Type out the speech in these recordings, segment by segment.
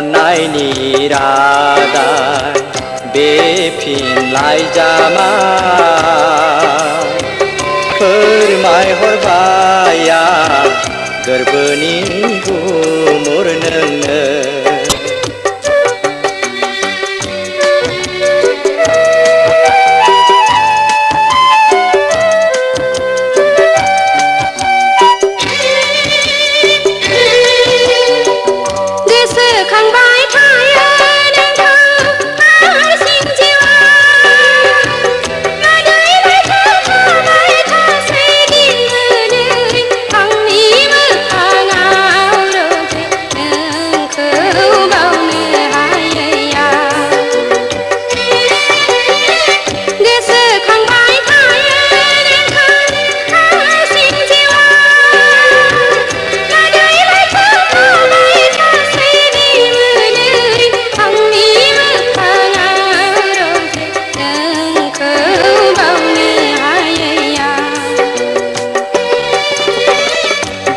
अन्नायनि रादाय बे फिनलाइजामा फोरमायहरबाय आं गोरबोनि गुमुर नोंनो।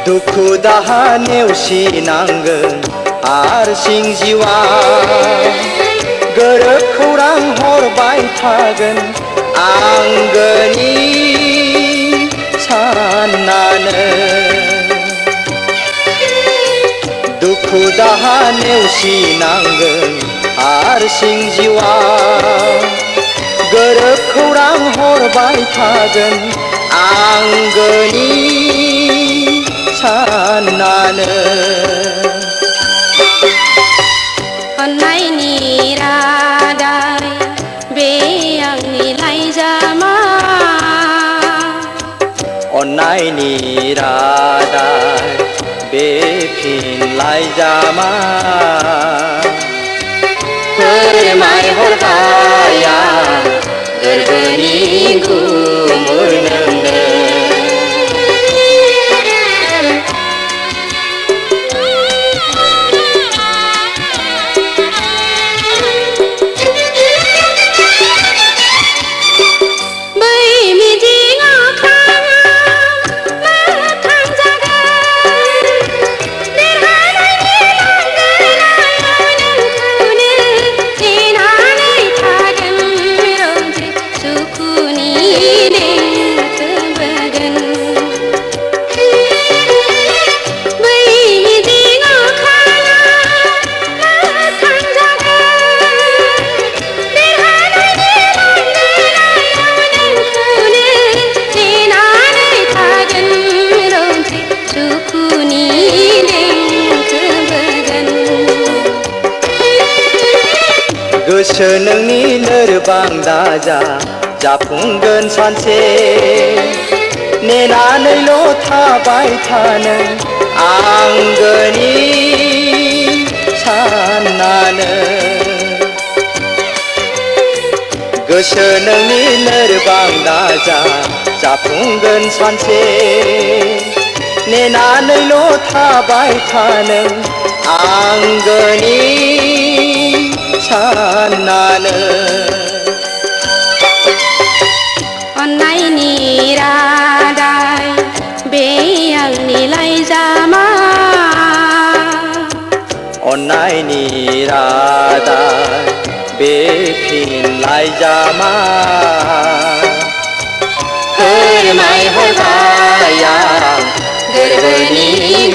दुखु दाहा नेवसिनांगोन हारसिं जिउआ गोरोब खौरां हरबाय थागोन आंगोनि साननानो। दुखु दाहा नेवसिनांगोन हारसिं जिउआ गोरोब खौरां हरबाय थागोन आंगोनि साननानो। अन्नायनि रादाय बे आंनि लाइजामा अन्नायनि रादाय बे फिनलाइजामा फोरमायहरबाय आं गोरबोनि गुमुर नोंनो। गोसो नोंनि लोरबां दाजा जाफुंगोन सानसे नेनानैल' थाबाय थानो आंगोनि साननानो। गोसो नोंनि लोरबां दाजा जाफुंगोन सानसे नेनानैल' थाबाय थानो आंगोनि साननानो। अन्नायनि रादाय बे आंनि लाइजामा अन्नायनि रादाय बे फिनलाइजामा फोरमायहरबाय आं गोरबोनि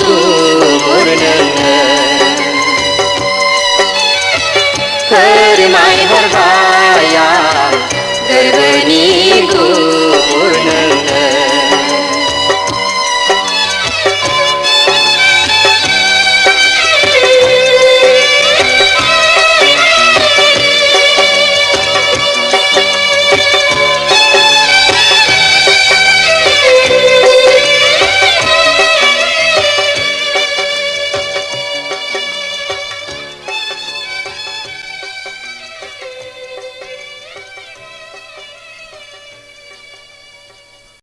गुमुर नोंनो। फोरमायहरबाय आं गोरबोनि गुमुर